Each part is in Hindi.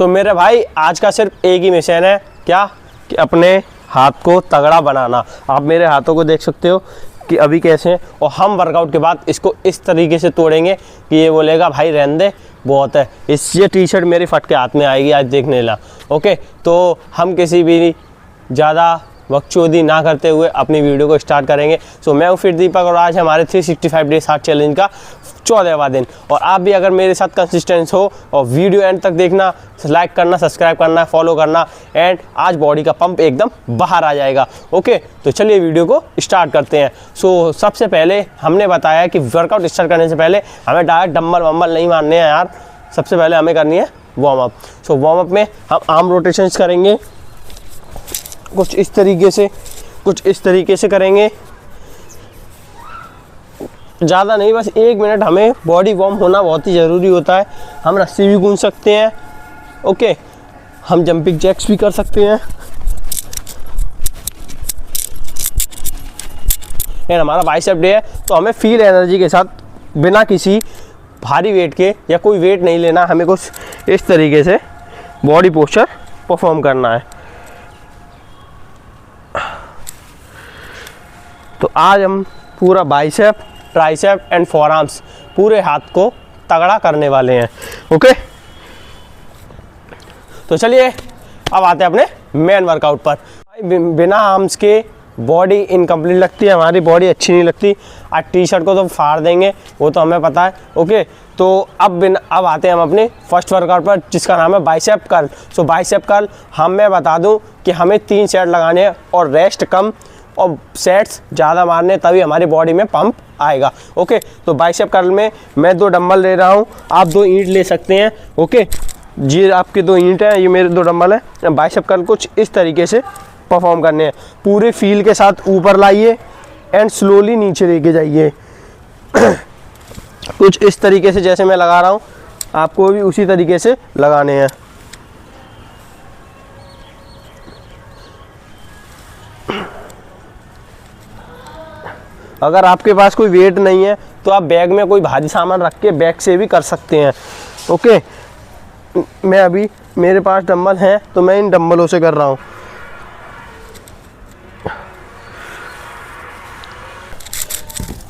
सो मेरे भाई आज का सिर्फ एक ही मिशन है, क्या कि अपने हाथ को तगड़ा बनाना। आप मेरे हाथों को देख सकते हो कि अभी कैसे हैं, और हम वर्कआउट के बाद इसको इस तरीके से तोड़ेंगे कि ये बोलेगा भाई रहने दे बहुत है। ये टी शर्ट मेरी फट के हाथ में आएगी आज देखने ला। ओके, तो हम किसी भी ज़्यादा बकचोदी ना करते हुए अपनी वीडियो को स्टार्ट करेंगे। सो मैं हूँ फिर दीपक और आज हमारे 365 डेज हार्ट चैलेंज का 14वां दिन। और आप भी अगर मेरे साथ कंसिस्टेंस हो और वीडियो एंड तक देखना, लाइक करना, सब्सक्राइब करना, फॉलो करना, एंड आज बॉडी का पंप एकदम बाहर आ जाएगा। ओके, तो चलिए वीडियो को स्टार्ट करते हैं। सो सबसे पहले हमने बताया कि वर्कआउट स्टार्ट करने से पहले हमें डायरेक्ट डंबल वम्बल नहीं मारने हैं यार। सबसे पहले हमें करनी है warm up. So warm up में हम आर्म रोटेशंस करेंगे कुछ इस तरीके से करेंगे, ज़्यादा नहीं, बस 1 मिनट हमें बॉडी वार्म होना बहुत ही ज़रूरी होता है। हम रस्सी भी गूंज सकते हैं, ओके, हम जंपिंग जैक्स भी कर सकते हैं। एंड हमारा बाइसेप डे है तो हमें फील एनर्जी के साथ बिना किसी भारी वेट के या कोई वेट नहीं लेना, हमें कुछ इस तरीके से बॉडी पोस्चर परफॉर्म करना है। तो आज हम पूरा बाइसेप, ट्राइसेप एंड फोरआर्म्स पूरे हाथ को तगड़ा करने वाले हैं। ओके, तो चलिए अब आते हैं अपने मेन वर्कआउट पर। बिना आर्म्स के बॉडी इनकम्प्लीट लगती है, हमारी बॉडी अच्छी नहीं लगती। आज टी शर्ट को तो फाड़ देंगे, वो तो हमें पता है। ओके, तो अब आते हैं हम अपने फर्स्ट वर्कआउट पर जिसका नाम है बाइसेप कर्ल। सो बाइसेप कर्ल मैं बता दूं कि हमें 3 सेट लगाने हैं और रेस्ट कम और सेट्स ज़्यादा मारने, तभी हमारी बॉडी में पंप आएगा। ओके, तो बाइसेप कर्ल में मैं 2 डंबल ले रहा हूँ, आप 2 ईंट ले सकते हैं। ओके, ये आपके 2 ईंट हैं, ये मेरे 2 डंबल हैं। बाइसेप कर्ल कुछ इस तरीके से परफॉर्म करने हैं। पूरे फील के साथ ऊपर लाइए एंड स्लोली नीचे लेके जाइए। कुछ इस तरीके से जैसे मैं लगा रहा हूँ, आपको भी उसी तरीके से लगाने हैं। अगर आपके पास कोई वेट नहीं है तो आप बैग में कोई भारी सामान रख के बैग से भी कर सकते हैं। ओके, मैं अभी मेरे पास डंबल हैं तो मैं इन डंबलों से कर रहा हूँ।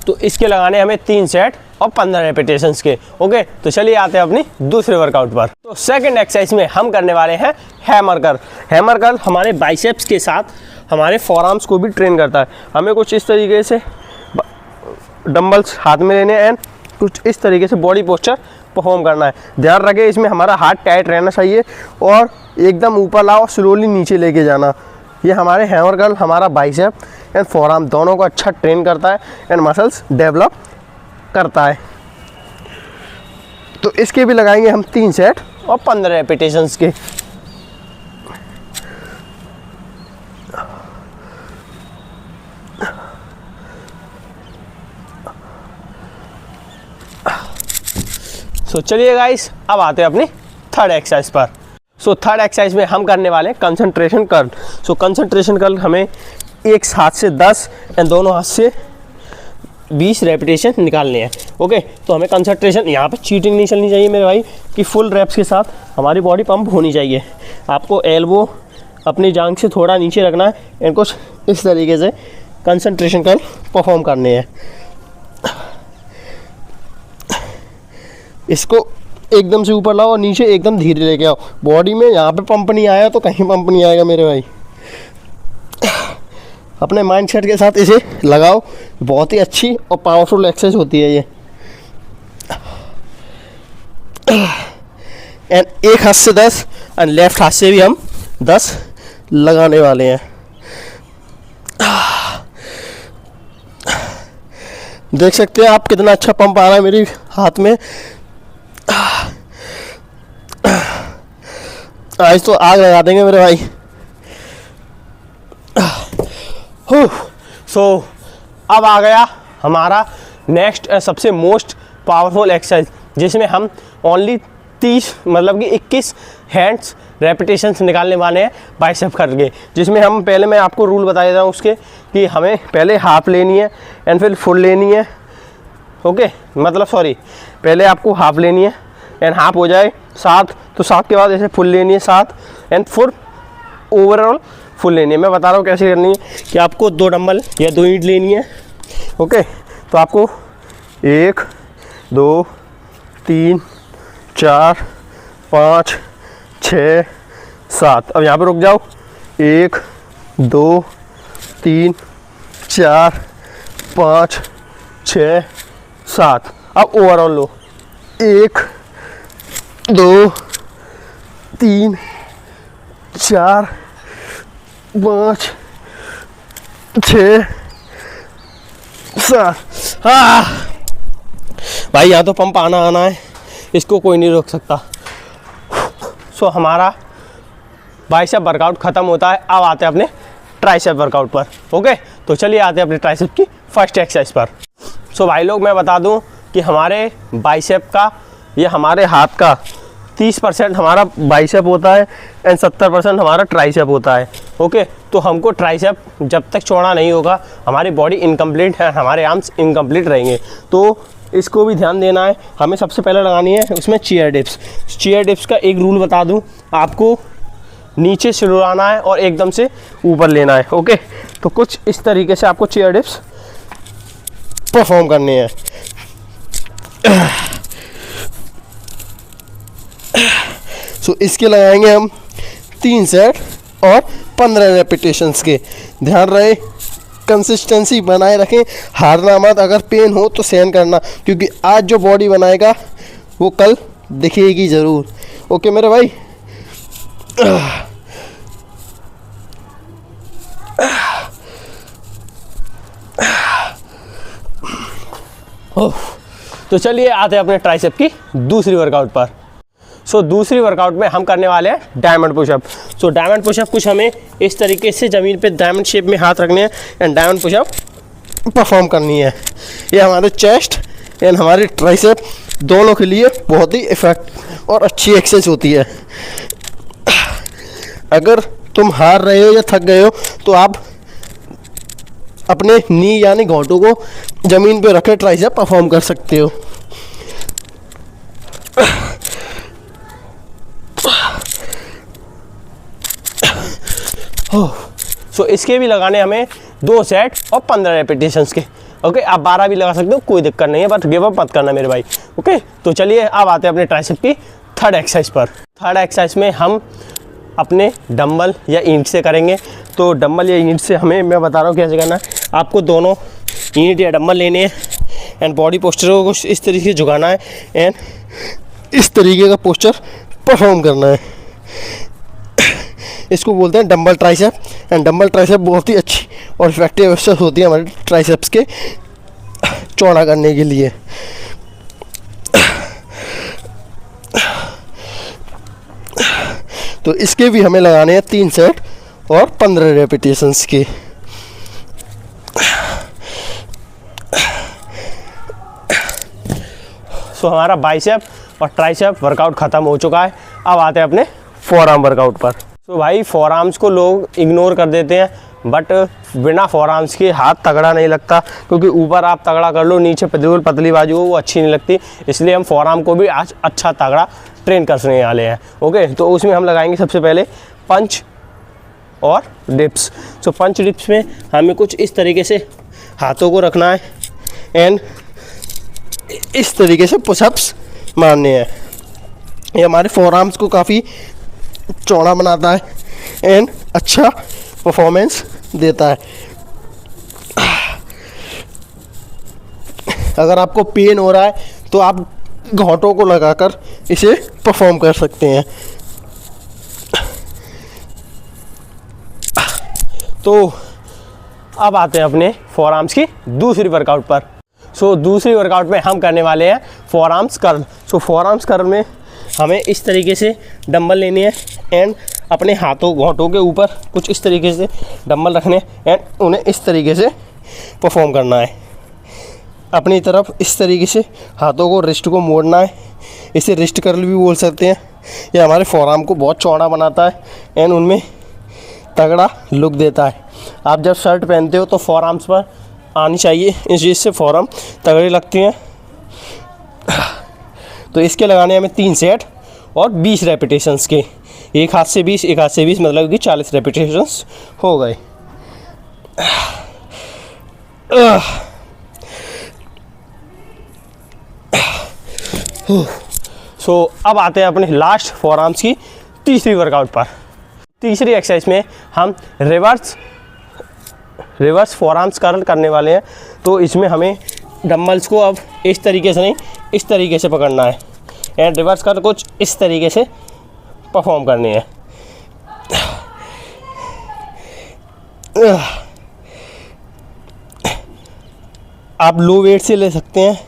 तो इसके लगाने हमें 3 सेट और 15 रेपिटेशंस के। ओके, तो चलिए आते हैं अपनी दूसरे वर्कआउट पर। तो सेकंड एक्सरसाइज में हम करने वाले हैं हैमर कर्ल। हैमर कर्ल हमारे बाइसेप्स के साथ हमारे फोरआर्म्स को भी ट्रेन करता है। हमें कुछ इस तरीके से डंबल्स हाथ में लेने एंड कुछ इस तरीके से बॉडी पोस्चर परफॉर्म करना है। ध्यान रखें इसमें हमारा हाथ टाइट रहना चाहिए और एकदम ऊपर लाओ, स्लोली नीचे लेके जाना। ये हमारे हैमर कर्ल हमारा बाइसेप एंड फोरआर्म दोनों को अच्छा ट्रेन करता है एंड मसल्स डेवलप करता है। तो इसके भी लगाएंगे हम 3 सेट और 15 रेपिटेशंस के। सो चलिए गाइस, अब आते हैं अपनी थर्ड एक्सरसाइज पर। सो थर्ड एक्सरसाइज में हम करने वाले हैं कंसंट्रेशन कर्ल। सो कंसंट्रेशन कर्ल हमें एक हाथ से 10 एंड दोनों हाथ से 20 रेपिटेशन निकालने हैं। ओके, तो हमें कंसंट्रेशन, यहाँ पे चीटिंग नहीं चलनी चाहिए मेरे भाई, कि फुल रेप्स के साथ हमारी बॉडी पंप होनी चाहिए। आपको एल्बो अपनी जांघ से थोड़ा नीचे रखना है एंड कुछ इस तरीके से कंसंट्रेशन कर्ल परफॉर्म करने हैं। इसको एकदम से ऊपर लाओ और नीचे एकदम धीरे लेके आओ। बॉडी में यहाँ पे पंप नहीं आया तो कहीं पंप नहीं आएगा मेरे भाई। अपने माइंडसेट के साथ इसे लगाओ, बहुत ही अच्छी और पावरफुल एक्सरसाइज होती है ये। एंड एक हाथ से 10 एंड लेफ्ट हाथ से भी हम 10 लगाने वाले हैं। देख सकते हैं आप कितना अच्छा पंप आ रहा है मेरे हाथ में। आज तो आग लगा देंगे मेरे भाई। सो अब आ गया हमारा नेक्स्ट सबसे मोस्ट पावरफुल एक्सरसाइज, जिसमें हम ओनली 30 मतलब कि 21 हैंड्स रेपिटेशंस निकालने वाले हैं बाइसेप करके। जिसमें हम पहले, मैं आपको रूल बता देता हूँ उसके, कि हमें पहले हाफ लेनी है एंड फिर फुल लेनी है। ओके, मतलब सॉरी, पहले आपको हाफ लेनी है एंड हाफ हो जाए 7, तो 7 के बाद ऐसे फुल लेनी है 7 एंड 4 ओवरऑल फुल लेनी है। मैं बता रहा हूँ कैसे करनी है कि आपको 2 डंबल या 2 ईंट लेनी है। ओके, तो आपको 1 2 3 4 5 6 7, अब यहाँ पे रुक जाओ, 1 2 3 4 5 6 7, अब ओवरऑल लो, 1 2 3 4 5 6 7। भाई यहाँ तो पंप आना है, इसको कोई नहीं रोक सकता। सो हमारा बाइसेप वर्कआउट ख़त्म होता है। अब आते हैं अपने ट्राइसेप वर्कआउट पर। ओके, तो चलिए आते हैं अपने ट्राइसेप की फर्स्ट एक्सरसाइज पर। सो भाई लोग, मैं बता दूं कि हमारे बाइसेप का या हमारे हाथ का 30% हमारा बाइसेप होता है एंड 70% हमारा ट्राइसेप होता है। ओके, तो हमको ट्राइसेप जब तक चौड़ा नहीं होगा हमारी बॉडी इनकम्प्लीट है, हमारे आर्म्स इनकम्प्लीट रहेंगे। तो इसको भी ध्यान देना है। हमें सबसे पहले लगानी है उसमें चेयर डिप्स। चेयर डिप्स का एक रूल बता दूं, आपको नीचे से उड़ाना है और एकदम से ऊपर लेना है। ओके, तो कुछ इस तरीके से आपको चेयर डिप्स परफॉर्म करने हैं। सो इसके लगाएंगे हम 3 सेट और 15 रेपिटेशंस के। ध्यान रहे कंसिस्टेंसी बनाए रखें, हारना मत। अगर पेन हो तो सहन करना, क्योंकि आज जो बॉडी बनाएगा वो कल दिखेगी ज़रूर। ओके मेरे भाई, तो चलिए आते हैं अपने ट्राइसेप की दूसरी वर्कआउट पर। सो दूसरी वर्कआउट में हम करने वाले हैं diamond pushup. So diamond pushup कुछ हमें इस तरीके से ज़मीन पे डायमंड शेप में हाथ रखने हैं एंड डायमंड पुशअप परफॉर्म करनी है। ये हमारे चेस्ट एंड हमारे ट्राइसेप दोनों के लिए बहुत ही इफेक्ट और अच्छी एक्सरसाइज होती है। अगर तुम हार रहे हो या थक गए हो तो आप अपने नी यानी घोंटों को ज़मीन पे रखे ट्राइसेप परफॉर्म कर सकते हो। सो इसके भी लगाने हमें 2 सेट और 15 रेपिटेशंस के। ओके, आप 12 भी लगा सकते हो, कोई दिक्कत नहीं है, बट गिव अप मत करना मेरे भाई। ओके, तो चलिए अब आते हैं अपने ट्राइसेप की थर्ड एक्सरसाइज पर। थर्ड एक्सरसाइज में हम अपने डंबल या ईंट से करेंगे। तो डंबल या ईंट से हमें, मैं बता रहा हूँ कैसे करना है। आपको दोनों ईंट या डंबल लेने हैं एंड बॉडी पोस्चर को इस तरीके से झुकाना है एंड इस तरीके का पोस्चर परफॉर्म करना है। इसको बोलते हैं dumbbell tricep and dumbbell tricep बहुत ही अच्छी और इफेक्टिव एक्सरसाइज होती है हमारे ट्राइसेप्स के चौड़ा करने के लिए। तो इसके भी हमें लगाने हैं 3 सेट और 15 रेपिटेशंस के। सो हमारा बाइसेप और ट्राइसेप वर्कआउट ख़त्म हो चुका है। अब आते हैं अपने फोर आर्म वर्कआउट पर। तो भाई फोर आर्म्स को लोग इग्नोर कर देते हैं, बट बिना फोर आर्म्स के हाथ तगड़ा नहीं लगता, क्योंकि ऊपर आप तगड़ा कर लो, नीचे बिल्कुल पतली बाजू हो वो अच्छी नहीं लगती। इसलिए हम फोर आर्म को भी आज अच्छा तगड़ा ट्रेन करने वाले हैं। ओके, तो उसमें हम लगाएंगे सबसे पहले पंच और डिप्स। सो पंच डिप्स में हमें कुछ इस तरीके से हाथों को रखना है एंड इस तरीके से पुशअप्स मारने हैं। ये हमारे फोर आर्म्स को काफ़ी चौड़ा बनाता है एंड अच्छा परफॉर्मेंस देता है। अगर आपको पेन हो रहा है तो आप घोंटों को लगाकर इसे परफॉर्म कर सकते हैं। तो अब आते हैं अपने फोर आर्म्स की दूसरी वर्कआउट पर। सो दूसरी वर्कआउट में हम करने वाले हैं four arms curl. So four arms curl में हमें इस तरीके से डंबल लेने हैं एंड अपने हाथों घोंटों के ऊपर कुछ इस तरीके से डंबल रखने एंड उन्हें इस तरीके से परफॉर्म करना है। अपनी तरफ इस तरीके से हाथों को, रिस्ट को मोड़ना है। इसे रिस्ट कर्ल भी बोल सकते हैं। यह हमारे फोरआर्म को बहुत चौड़ा बनाता है एंड उनमें तगड़ा लुक देता है। आप जब शर्ट पहनते हो तो फोरआर्म्स पर आनी चाहिए, इस चीज़ से फोरआर्म तगड़े लगते हैं। तो इसके लगाने हमें 3 सेट और 20 रेपिटेशंस के, एक हाथ से 20 एक हाथ से 20, मतलब कि 40 रेपिटेशंस हो गए। सो अब आते हैं अपने लास्ट फोर आर्म्स की तीसरी वर्कआउट पर। तीसरी एक्सरसाइज में हम रिवर्स फोर आर्म्स कर्ल करने वाले हैं। तो इसमें हमें डंबल्स को अब इस तरीके से नहीं, इस तरीके से पकड़ना है एंड रिवर्स कर्ल कुछ इस तरीके से परफॉर्म करनी है। आप लो वेट से ले सकते हैं,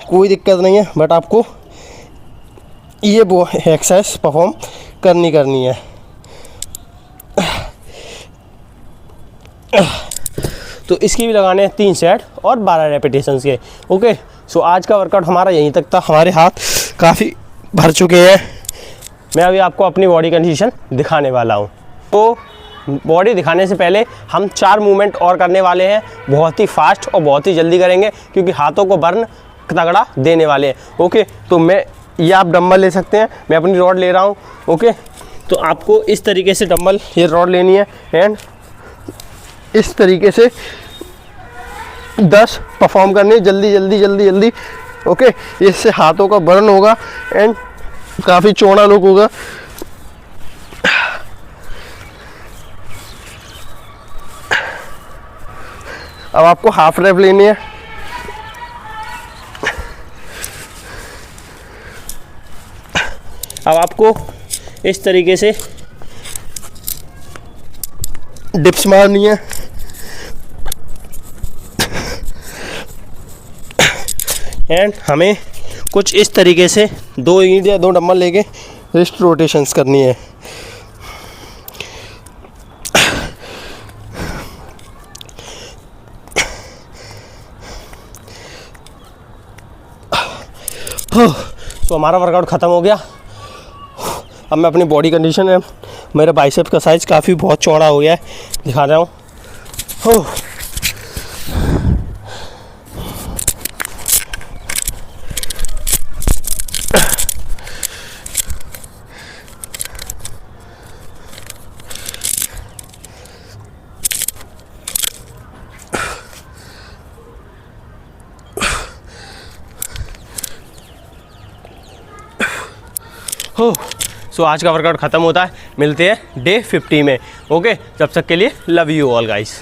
कोई दिक्कत नहीं है, बट आपको ये वो एक्सरसाइज परफॉर्म करनी है। तो इसकी भी लगाने हैं 3 सेट और 12 रेपिटेशंस के। ओके, सो आज का वर्कआउट हमारा यहीं तक था। हमारे हाथ काफ़ी भर चुके हैं। मैं अभी आपको अपनी बॉडी कंडीशन दिखाने वाला हूँ। तो बॉडी दिखाने से पहले हम 4 मूवमेंट और करने वाले हैं, बहुत ही फास्ट और बहुत ही जल्दी करेंगे क्योंकि हाथों को बर्न तगड़ा देने वाले हैं। ओके, तो ये आप डंबल ले सकते हैं, मैं अपनी रॉड ले रहा हूँ। ओके, तो आपको इस तरीके से डंबल ये रॉड लेनी है एंड इस तरीके से 10 परफॉर्म करनी, जल्दी। ओके, इससे हाथों का बर्न होगा एंड काफ़ी चौड़ा लुक होगा। अब आपको हाफ रेप लेनी है। अब आपको इस तरीके से डिप्स मारनी है एंड हमें कुछ इस तरीके से 2 ईंट या 2 डंबल लेके रिस्ट रोटेशंस करनी है। तो हमारा वर्कआउट ख़त्म हो गया। अब मैं अपनी बॉडी कंडीशन है, मेरे बाइसेप का साइज़ काफ़ी बहुत चौड़ा हो गया है, दिखा रहा हूँ। सो आज का वर्कआउट ख़त्म होता है, मिलते हैं डे 50 में। ओके, तब तक के लिए लव यू ऑल गाइस।